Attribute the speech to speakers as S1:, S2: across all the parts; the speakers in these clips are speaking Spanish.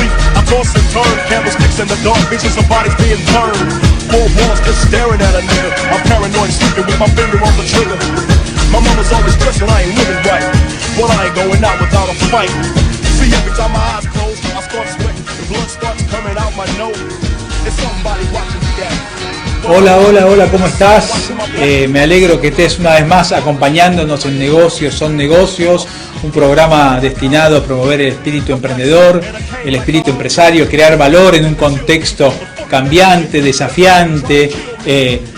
S1: street, I toss and turn, candlesticks in the dark, visions of bodies being turned. Four walls just staring at a nigga. I'm paranoid, sleeping with my finger on the trigger. My mama's always stressing I ain't living right, but I ain't going out without a fight. See, every time my eyes close, I start sweating, the blood starts coming out my nose. It's somebody watching me at.
S2: Hola, hola, hola, ¿cómo estás? Me alegro que estés una vez más acompañándonos en Negocios son Negocios, un programa destinado a promover el espíritu emprendedor, el espíritu empresario, crear valor en un contexto cambiante, desafiante,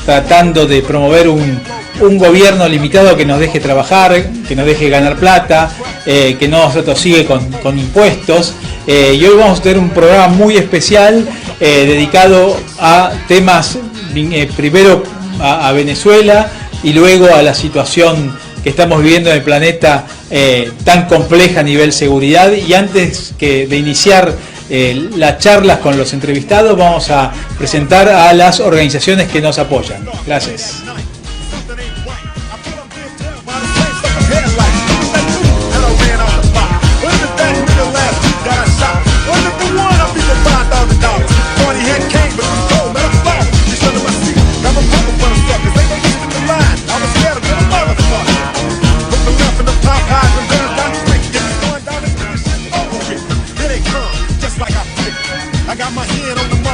S2: tratando de promover un gobierno limitado que nos deje trabajar, que nos deje ganar plata, que no nos atosigue con impuestos. Y hoy vamos a tener un programa muy especial dedicado a temas, primero a Venezuela y luego a la situación que estamos viviendo en el planeta tan compleja a nivel seguridad. Y antes de iniciar las charlas con los entrevistados, vamos a presentar a las organizaciones que nos apoyan. Gracias.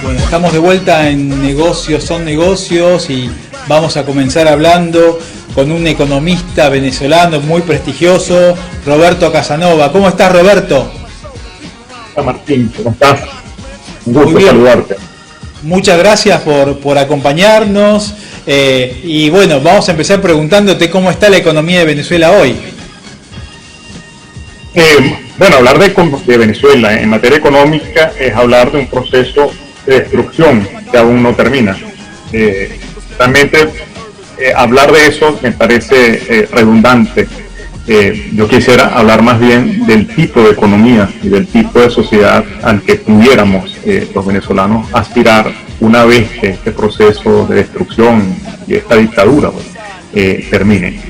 S2: Bueno, estamos de vuelta en Negocios son Negocios y vamos a comenzar hablando con un economista venezolano muy prestigioso, Roberto Casanova. ¿Cómo estás, Roberto?
S3: Hola, Martín, ¿cómo estás? Un gusto saludarte.
S2: Muchas gracias por acompañarnos y bueno, vamos a empezar preguntándote cómo está la economía de Venezuela hoy.
S3: Bueno, hablar de Venezuela en materia económica es hablar de un proceso de destrucción que aún no termina. Realmente hablar de eso me parece redundante. Yo quisiera hablar más bien del tipo de economía y del tipo de sociedad al que pudiéramos los venezolanos aspirar una vez que este proceso de destrucción y esta dictadura termine.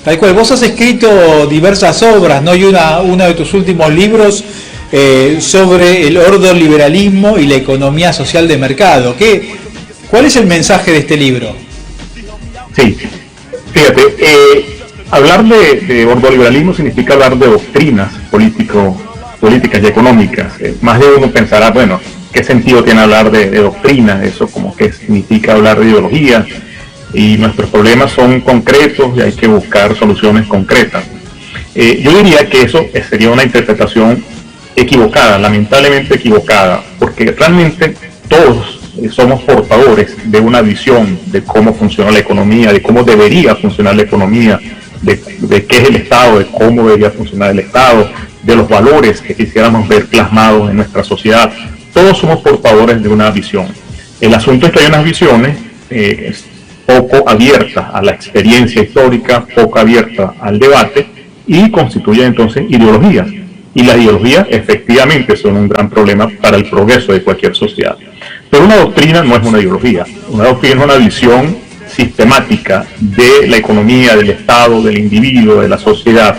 S2: Tal cual, vos has escrito diversas obras, ¿no? Y uno de tus últimos libros sobre el ordoliberalismo y la economía social de mercado. ¿Cuál es el mensaje de este libro?
S3: Sí, fíjate, hablar de ordoliberalismo significa hablar de doctrinas políticas y económicas. Más de uno pensará, bueno, ¿qué sentido tiene hablar de doctrina? Eso como que significa hablar de ideología. Y nuestros problemas son concretos y hay que buscar soluciones concretas. Yo diría que eso sería una interpretación equivocada, lamentablemente equivocada, porque realmente todos somos portadores de una visión de cómo funciona la economía, de cómo debería funcionar la economía, de qué es el Estado, de cómo debería funcionar el Estado, de los valores que quisiéramos ver plasmados en nuestra sociedad. Todos somos portadores de una visión. El asunto es que hay unas visiones poco abierta a la experiencia histórica, poco abierta al debate y constituyen entonces ideologías. Y las ideologías efectivamente son un gran problema para el progreso de cualquier sociedad. Pero una doctrina no es una ideología. Una doctrina es una visión sistemática de la economía, del Estado, del individuo, de la sociedad,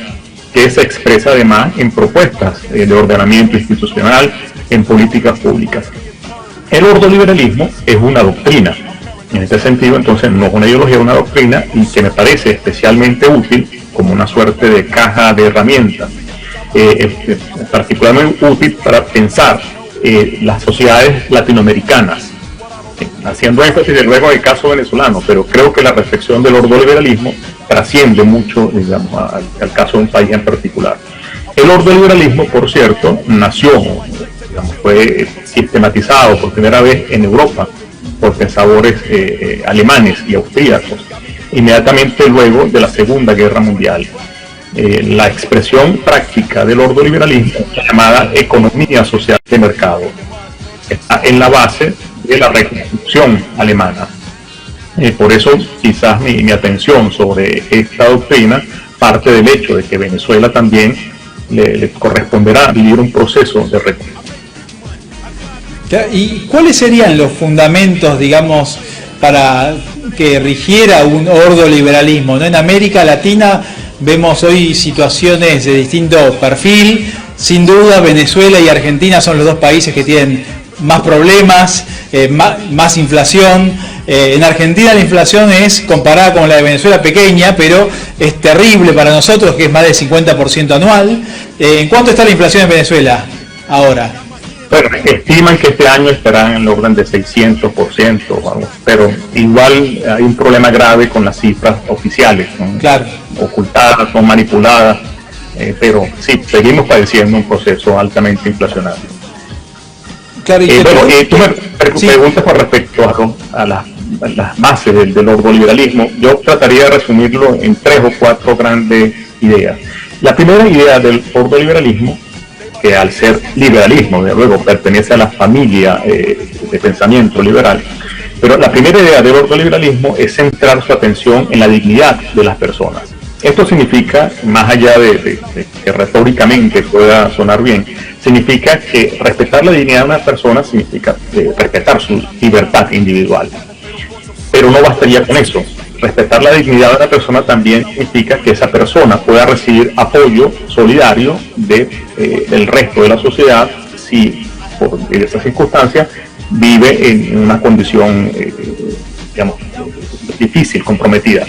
S3: que se expresa además en propuestas de ordenamiento institucional, en políticas públicas. El ordoliberalismo es una doctrina. En este sentido, entonces, no es una ideología, es una doctrina, y que me parece especialmente útil como una suerte de caja de herramientas, particularmente útil para pensar las sociedades latinoamericanas, haciendo énfasis de luego en el caso venezolano, pero creo que la reflexión del ordoliberalismo trasciende mucho, digamos, al caso de un país en particular. El ordoliberalismo, por cierto, nació, digamos, fue sistematizado por primera vez en Europa por pensadores alemanes y austríacos, inmediatamente luego de la Segunda Guerra Mundial. La expresión práctica del ordoliberalismo, llamada economía social de mercado, está en la base de la reconstrucción alemana. Por eso quizás mi atención sobre esta doctrina parte del hecho de que Venezuela también le corresponderá vivir un proceso de reconstrucción.
S2: ¿Y cuáles serían los fundamentos, digamos, para que rigiera un ordoliberalismo, ¿no? En América Latina vemos hoy situaciones de distinto perfil, sin duda Venezuela y Argentina son los dos países que tienen más problemas, más inflación. En Argentina la inflación es comparada con la de Venezuela pequeña, pero es terrible para nosotros, que es más del 50% anual. ¿En cuánto está la inflación en Venezuela ahora?
S3: Bueno, estiman que este año estará en el orden de 600%, vamos, pero igual hay un problema grave con las cifras oficiales, son
S2: claro,
S3: ocultadas, son manipuladas, pero sí, seguimos padeciendo un proceso altamente inflacionario.
S2: Claro,
S3: tú me preguntas con respecto a las bases del ordoliberalismo. Yo trataría de resumirlo en 3 o 4 grandes ideas. La primera idea del ordoliberalismo, que al ser liberalismo, de luego pertenece a la familia de pensamiento liberal, pero la primera idea del ordoliberalismo es centrar su atención en la dignidad de las personas. Esto significa, más allá de que retóricamente pueda sonar bien, significa que respetar la dignidad de una persona significa respetar su libertad individual. Pero no bastaría con eso. Respetar la dignidad de una persona también significa que esa persona pueda recibir apoyo solidario del resto de la sociedad si, por diversas circunstancias, vive en una condición, digamos, difícil, comprometida.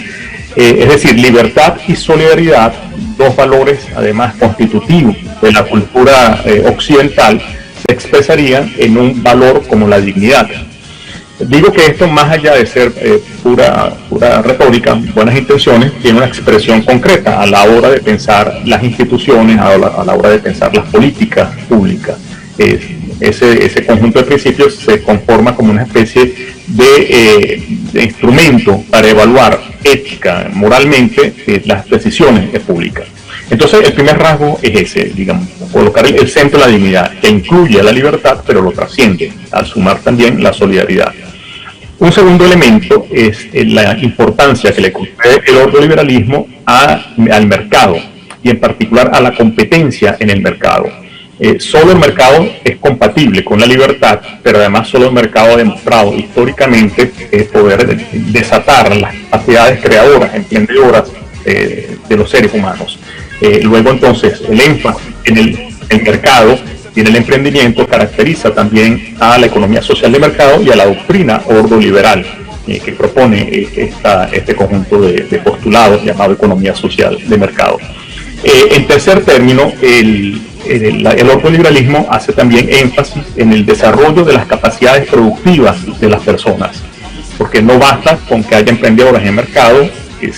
S3: Es decir, libertad y solidaridad, dos valores además constitutivos de la cultura occidental, se expresarían en un valor como la dignidad. Digo que esto, más allá de ser pura retórica, buenas intenciones, tiene una expresión concreta a la hora de pensar las instituciones, a la hora de pensar las políticas públicas. Ese conjunto de principios se conforma como una especie de instrumento para evaluar ética, moralmente, las decisiones públicas. Entonces, el primer rasgo es ese, digamos, colocar el centro de la dignidad, que incluye la libertad, pero lo trasciende, al sumar también la solidaridad. Un segundo elemento es la importancia que le concede el ordoliberalismo al mercado, y en particular a la competencia en el mercado. Solo el mercado es compatible con la libertad, pero además solo el mercado ha demostrado históricamente poder desatar las capacidades creadoras, emprendedoras de los seres humanos. Luego entonces el énfasis en el mercado y en el emprendimiento caracteriza también a la economía social de mercado y a la doctrina ordoliberal que propone este conjunto de postulados llamado economía social de mercado. En tercer término, el ordoliberalismo hace también énfasis en el desarrollo de las capacidades productivas de las personas, porque no basta con que haya emprendedores en el mercado,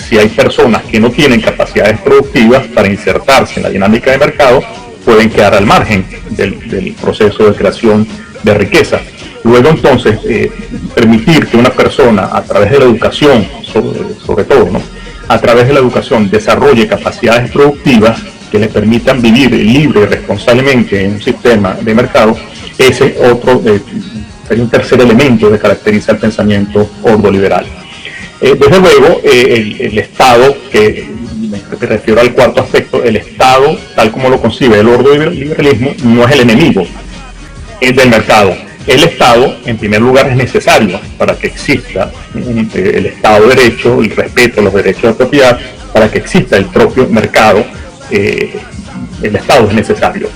S3: si hay personas que no tienen capacidades productivas para insertarse en la dinámica de mercado, pueden quedar al margen del proceso de creación de riqueza. Luego entonces, permitir que una persona, a través de la educación, sobre todo, ¿no?, a través de la educación desarrolle capacidades productivas que le permitan vivir libre y responsablemente en un sistema de mercado, ese sería un tercer elemento que caracteriza el pensamiento ordoliberal. Desde luego, el Estado, que me refiero al cuarto aspecto, el Estado, tal como lo concibe el ordoliberalismo, no es el enemigo del mercado. El Estado, en primer lugar, es necesario para que exista el Estado de Derecho, el respeto a los derechos de propiedad, para que exista el propio mercado. El Estado es necesario.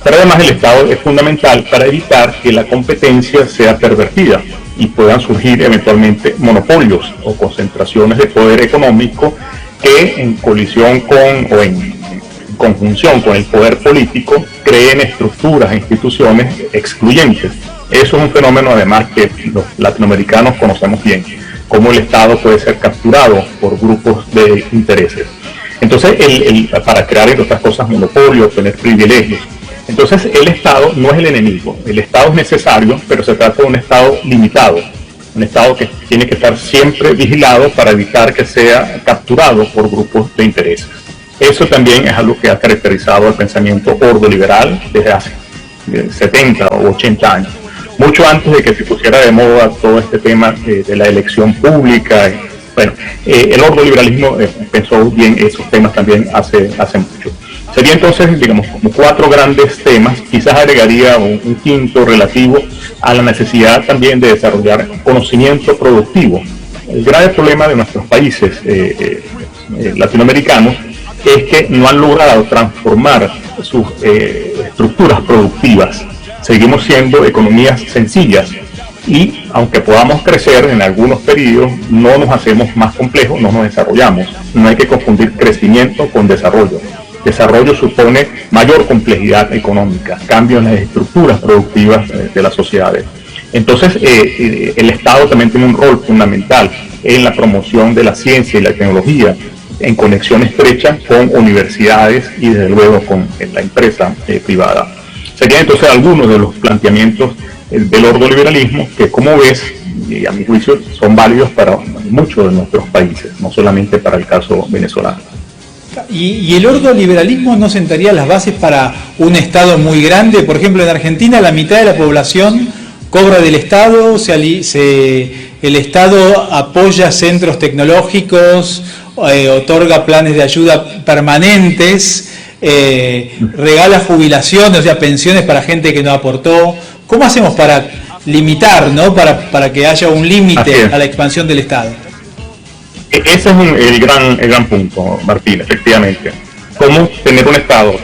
S3: Pero además el Estado es fundamental para evitar que la competencia sea pervertida y puedan surgir eventualmente monopolios o concentraciones de poder económico que en colisión o en conjunción con el poder político creen estructuras e instituciones excluyentes. Eso es un fenómeno además que los latinoamericanos conocemos bien, cómo el Estado puede ser capturado por grupos de intereses. Entonces, para crear, entre otras cosas, monopolios, tener privilegios. Entonces, el Estado no es el enemigo. El Estado es necesario, pero se trata de un Estado limitado. Un Estado que tiene que estar siempre vigilado para evitar que sea capturado por grupos de intereses. Eso también es algo que ha caracterizado el pensamiento ordoliberal desde hace 70 o 80 años. Mucho antes de que se pusiera de moda todo este tema de la elección pública. Bueno, el ordoliberalismo pensó bien esos temas también hace mucho. Sería entonces, digamos, como 4 grandes temas. Quizás agregaría un quinto relativo a la necesidad también de desarrollar conocimiento productivo. El grave problema de nuestros países latinoamericanos es que no han logrado transformar sus estructuras productivas. Seguimos siendo economías sencillas y aunque podamos crecer en algunos periodos, no nos hacemos más complejos, no nos desarrollamos. No hay que confundir crecimiento con desarrollo. Desarrollo supone mayor complejidad económica, cambio en las estructuras productivas de las sociedades. Entonces, el Estado también tiene un rol fundamental en la promoción de la ciencia y la tecnología, en conexión estrecha con universidades y desde luego con la empresa privada. Serían entonces algunos de los planteamientos del ordoliberalismo que, como ves, y a mi juicio, son válidos para muchos de nuestros países, no solamente para el caso venezolano.
S2: ¿Y el ordoliberalismo no sentaría las bases para un Estado muy grande? Por ejemplo, en Argentina la mitad de la población cobra del Estado, el Estado apoya centros tecnológicos, otorga planes de ayuda permanentes, regala jubilaciones, o sea, pensiones para gente que no aportó. ¿Cómo hacemos para limitar, ¿no? para que haya un límite a la expansión del Estado?
S3: Ese es el gran punto, Martín, efectivamente. ¿Cómo tener un Estado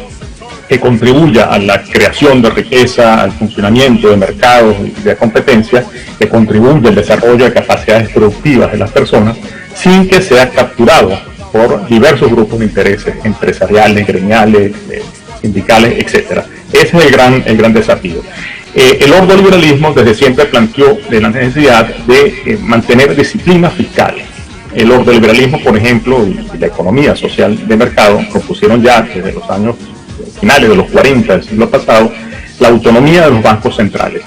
S3: que contribuya a la creación de riqueza, al funcionamiento de mercados y de competencia, que contribuya al desarrollo de capacidades productivas de las personas, sin que sea capturado por diversos grupos de intereses empresariales, gremiales, sindicales, etcétera? Ese es el gran desafío. El ordoliberalismo desde siempre planteó la necesidad de mantener disciplina fiscal. El ordoliberalismo, por ejemplo, y la economía social de mercado propusieron ya desde los años finales de los 40 del siglo pasado la autonomía de los bancos centrales,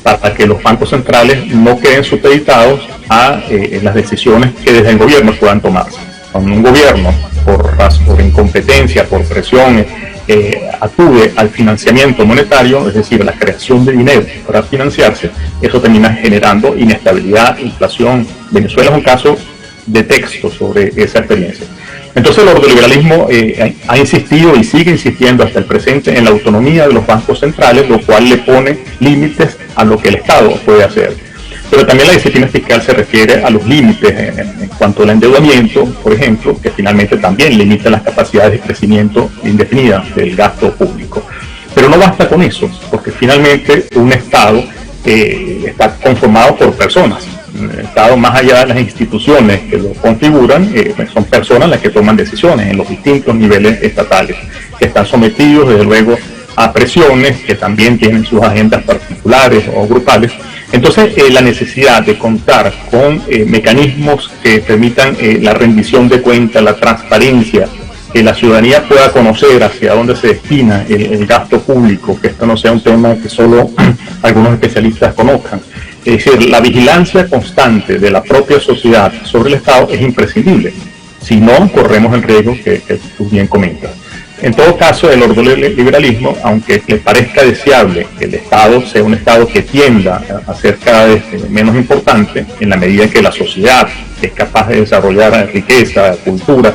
S3: para que los bancos centrales no queden supeditados a las decisiones que desde el gobierno puedan tomarse. Cuando un gobierno, por incompetencia, por presión, acude al financiamiento monetario, es decir, a la creación de dinero para financiarse, eso termina generando inestabilidad, inflación. Venezuela es un caso de texto sobre esa experiencia. Entonces el ordoliberalismo ha insistido y sigue insistiendo hasta el presente en la autonomía de los bancos centrales, lo cual le pone límites a lo que el Estado puede hacer. Pero también la disciplina fiscal se refiere a los límites en cuanto al endeudamiento, por ejemplo, que finalmente también limita las capacidades de crecimiento indefinidas del gasto público. Pero no basta con eso, porque finalmente un Estado está conformado por personas. El Estado, más allá de las instituciones que lo configuran, son personas las que toman decisiones en los distintos niveles estatales, que están sometidos desde luego a presiones, que también tienen sus agendas particulares o grupales. Entonces, la necesidad de contar con mecanismos que permitan la rendición de cuentas, la transparencia, que la ciudadanía pueda conocer hacia dónde se destina el gasto público, que esto no sea un tema que solo algunos especialistas conozcan. Es decir, la vigilancia constante de la propia sociedad sobre el Estado es imprescindible. Si no, corremos el riesgo que tú bien comentas. En todo caso, el ordoliberalismo, aunque le parezca deseable que el Estado sea un Estado que tienda a ser cada vez menos importante, en la medida en que la sociedad es capaz de desarrollar riqueza, cultura,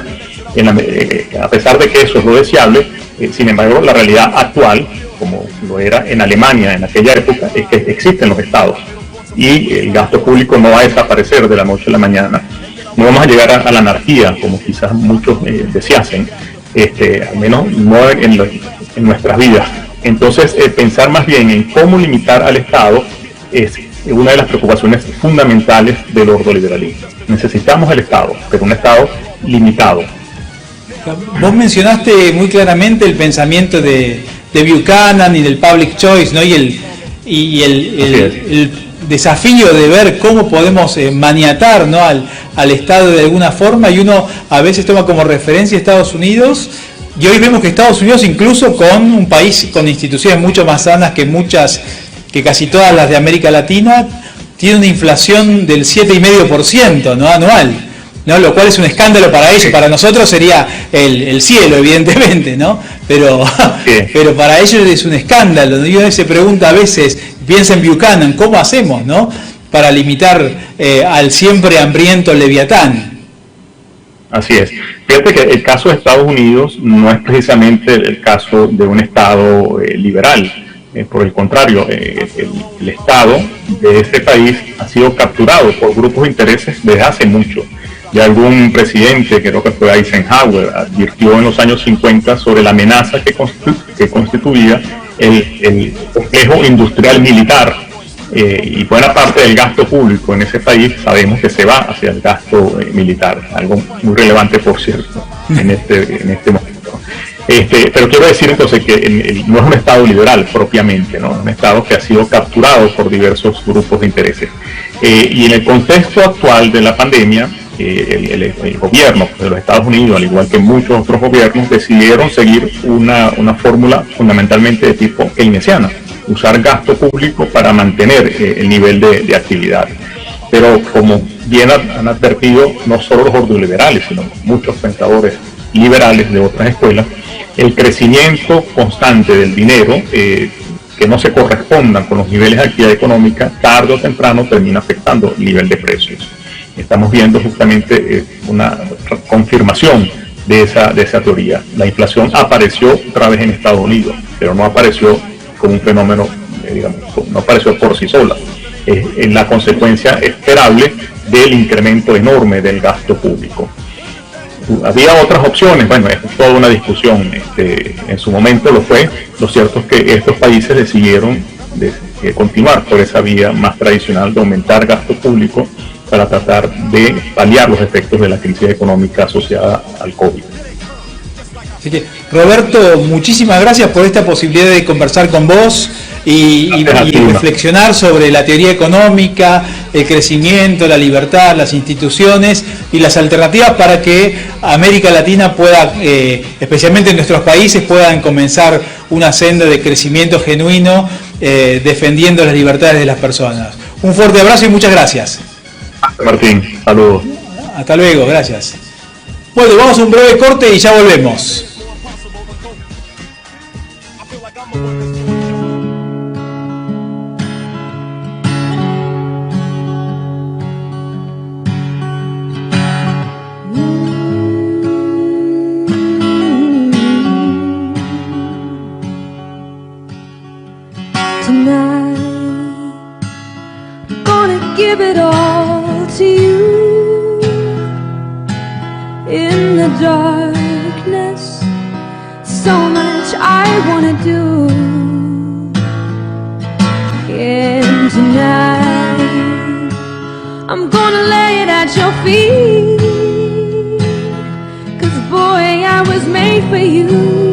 S3: a pesar de que eso es lo deseable, sin embargo, la realidad actual, como lo era en Alemania en aquella época, es que existen los Estados. Y el gasto público no va a desaparecer de la noche a la mañana. No vamos a llegar a la anarquía, como quizás muchos deseasen, al menos no en nuestras vidas. Entonces, pensar más bien en cómo limitar al Estado es una de las preocupaciones fundamentales del ordoliberalismo. Necesitamos el Estado, pero un Estado limitado.
S2: Vos mencionaste muy claramente el pensamiento de Buchanan y del public choice, ¿no? Y el desafío de ver cómo podemos maniatar, ¿no? al Estado de alguna forma, y uno a veces toma como referencia Estados Unidos, y hoy vemos que Estados Unidos, incluso con un país con instituciones mucho más sanas que casi todas las de América Latina, tiene una inflación del 7,5%, ¿no? anual, ¿no? Lo cual es un escándalo para ellos. Para nosotros sería el cielo, evidentemente, ¿no? Pero para ellos es un escándalo, ¿no? Y uno se pregunta a veces, piensa en Buchanan, ¿cómo hacemos, no? Para limitar al siempre hambriento Leviatán.
S3: Así es. Fíjate que el caso de Estados Unidos no es precisamente el caso de un Estado liberal. Por el contrario, el Estado de este país ha sido capturado por grupos de intereses desde hace mucho. de algún presidente, creo que fue Eisenhower, advirtió en los años 50 sobre la amenaza que constituía el complejo industrial militar, y buena parte del gasto público en ese país sabemos que se va hacia el gasto militar, algo muy relevante, por cierto, en este momento. Pero quiero decir entonces que no es un Estado liberal propiamente, ¿no? Es un Estado que ha sido capturado por diversos grupos de intereses. Y en el contexto actual de la pandemia, el gobierno de los Estados Unidos, al igual que muchos otros gobiernos, decidieron seguir una fórmula fundamentalmente de tipo keynesiana, usar gasto público para mantener el nivel de actividad. Pero como bien han advertido no solo los ordoliberales, sino muchos pensadores liberales de otras escuelas, el crecimiento constante del dinero, que no se correspondan con los niveles de actividad económica, tarde o temprano termina afectando el nivel de precios. Estamos viendo justamente una confirmación de esa teoría. La inflación apareció otra vez en Estados Unidos, pero no apareció como un fenómeno, digamos, no apareció por sí sola. Es la consecuencia esperable del incremento enorme del gasto público. Había otras opciones, bueno, es toda una discusión, en su momento lo fue. Lo cierto es que estos países decidieron continuar por esa vía más tradicional de aumentar gasto público para tratar de paliar los efectos de la crisis económica asociada al COVID.
S2: Así que, Roberto, muchísimas gracias por esta posibilidad de conversar con vos y reflexionar sobre la teoría económica, el crecimiento, la libertad, las instituciones y las alternativas para que América Latina pueda, especialmente en nuestros países, puedan comenzar una senda de crecimiento genuino, defendiendo las libertades de las personas. Un fuerte abrazo y muchas gracias.
S3: Martín, saludos.
S2: Hasta luego, gracias. Bueno, vamos a un breve corte y ya volvemos.
S4: Tonight, I'm gonna give it all to you. In the darkness, so much I wanna do. And tonight, I'm gonna lay it at your feet. 'Cause boy, I was made for you.